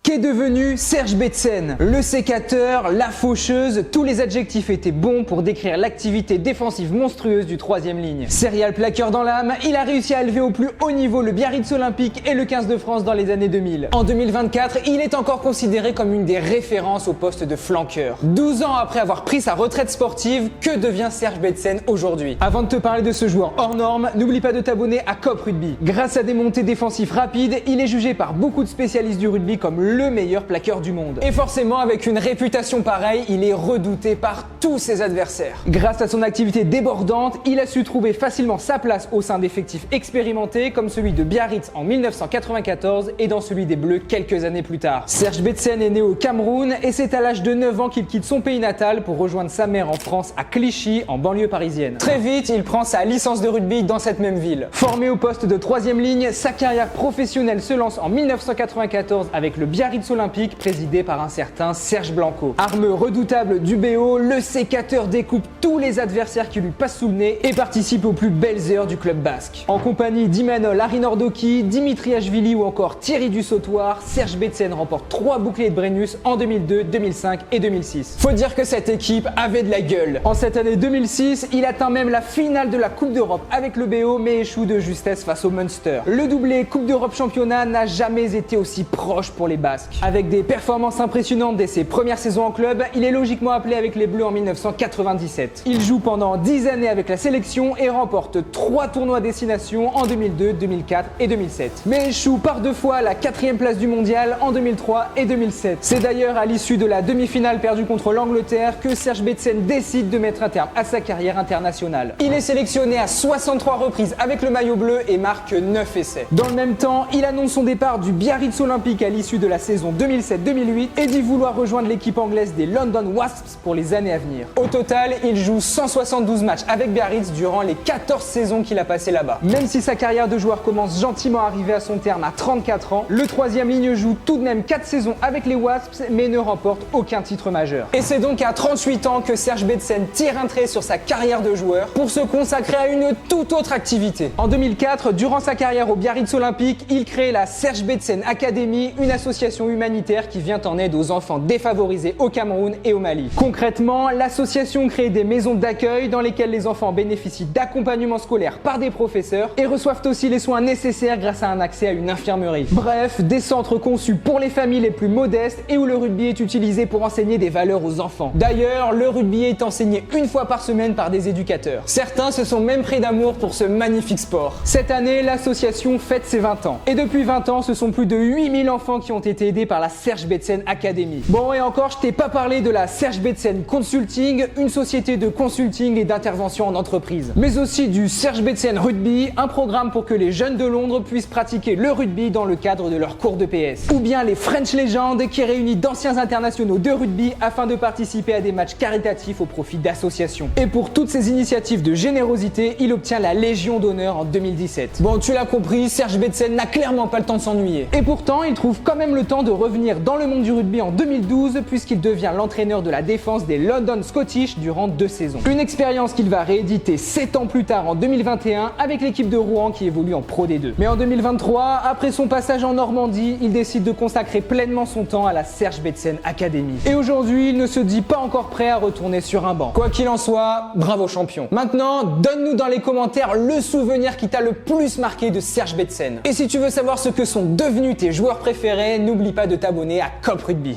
Qu'est devenu Serge Betsen? Le sécateur, la faucheuse, tous les adjectifs étaient bons pour décrire l'activité défensive monstrueuse du troisième ligne. Serial plaqueur dans l'âme, il a réussi à élever au plus haut niveau le Biarritz Olympique et le 15 de France dans les années 2000. En 2024, il est encore considéré comme une des références au poste de flanqueur. 12 ans après avoir pris sa retraite sportive, que devient Serge Betsen aujourd'hui? Avant de te parler de ce joueur hors norme, n'oublie pas de t'abonner à Cop Rugby. Grâce à des montées défensives rapides, il est jugé par beaucoup de spécialistes du rugby comme le meilleur plaqueur du monde. Et forcément, avec une réputation pareille, il est redouté par tous ses adversaires. Grâce à son activité débordante, il a su trouver facilement sa place au sein d'effectifs expérimentés comme celui de Biarritz en 1994 et dans celui des Bleus quelques années plus tard. Serge Betsen est né au Cameroun et c'est à l'âge de 9 ans qu'il quitte son pays natal pour rejoindre sa mère en France à Clichy, en banlieue parisienne. Très vite, il prend sa licence de rugby dans cette même ville. Formé au poste de troisième ligne, sa carrière professionnelle se lance en 1994 avec le Biarritz Olympique présidé par un certain Serge Blanco. Arme redoutable du BO, le sécateur découpe tous les adversaires qui lui passent sous le nez et participe aux plus belles heures du club basque. En compagnie d'Imanol Arinordoki, Dimitri Ashvili ou encore Thierry Dussautoir, Serge Betsen remporte 3 boucliers de Brennus en 2002, 2005 et 2006. Faut dire que cette équipe avait de la gueule. En cette année 2006, il atteint même la finale de la Coupe d'Europe avec le BO mais échoue de justesse face au Munster. Le doublé Coupe d'Europe Championnat n'a jamais été aussi proche pour les Basques. Avec des performances impressionnantes dès ses premières saisons en club, il est logiquement appelé avec les Bleus en 1997. Il joue pendant 10 années avec la sélection et remporte 3 tournois destination en 2002, 2004 et 2007. Mais échoue par 2 fois à la 4e place du mondial en 2003 et 2007. C'est d'ailleurs à l'issue de la demi-finale perdue contre l'Angleterre que Serge Betsen décide de mettre un terme à sa carrière internationale. Il est sélectionné à 63 reprises avec le maillot bleu et marque 9 essais. Dans le même temps, il annonce son départ du Biarritz Olympique à l'issue de la saison 2007-2008 et dit vouloir rejoindre l'équipe anglaise des London Wasps pour les années à venir. Au total, il joue 172 matchs avec Biarritz durant les 14 saisons qu'il a passées là-bas. Même si sa carrière de joueur commence gentiment à arriver à son terme à 34 ans, le troisième ligne joue tout de même 4 saisons avec les Wasps mais ne remporte aucun titre majeur. Et c'est donc à 38 ans que Serge Betsen tire un trait sur sa carrière de joueur pour se consacrer à une toute autre activité. En 2004, durant sa carrière au Biarritz Olympique, il crée la Serge Betsen Academy, une association humanitaire qui vient en aide aux enfants défavorisés au Cameroun et au Mali. Concrètement, l'association crée des maisons d'accueil dans lesquelles les enfants bénéficient d'accompagnement scolaire par des professeurs et reçoivent aussi les soins nécessaires grâce à un accès à une infirmerie. Bref, des centres conçus pour les familles les plus modestes et où le rugby est utilisé pour enseigner des valeurs aux enfants. D'ailleurs, le rugby est enseigné 1 fois par semaine par des éducateurs. Certains se sont même pris d'amour pour ce magnifique sport. Cette année, l'association fête ses 20 ans. Et depuis 20 ans, ce sont plus de 8000 enfants qui ont été aidés par la Serge Betsen Academy. Bon, et encore, je t'ai pas parlé de la Serge Betsen Consulting, une société de consulting et d'intervention en entreprise. Mais aussi du Serge Betsen Rugby, un programme pour que les jeunes de Londres puissent pratiquer le rugby dans le cadre de leur cours de PS. Ou bien les French Legends, qui réunit d'anciens internationaux de rugby afin de participer à des matchs caritatifs au profit d'associations. Et pour toutes ces initiatives de générosité, il obtient la Légion d'honneur en 2017. Bon, tu l'as compris, Serge Betsen n'a clairement pas le temps de s'ennuyer. Et pourtant, il trouve quand même le temps de revenir dans le monde du rugby en 2012 puisqu'il devient l'entraîneur de la défense des London Scottish durant 2 saisons. Une expérience qu'il va rééditer 7 ans plus tard en 2021 avec l'équipe de Rouen qui évolue en Pro D2. Mais en 2023, après son passage en Normandie, il décide de consacrer pleinement son temps à la Serge Betsen Academy. Et aujourd'hui, il ne se dit pas encore prêt à retourner sur un banc. Quoi qu'il en soit, bravo champion. Maintenant, donne-nous dans les commentaires le souvenir qui t'a le plus marqué de Serge Betsen. Et si tu veux savoir ce que sont devenus tes joueurs préférés, n'oublie pas de t'abonner à Cop Rugby.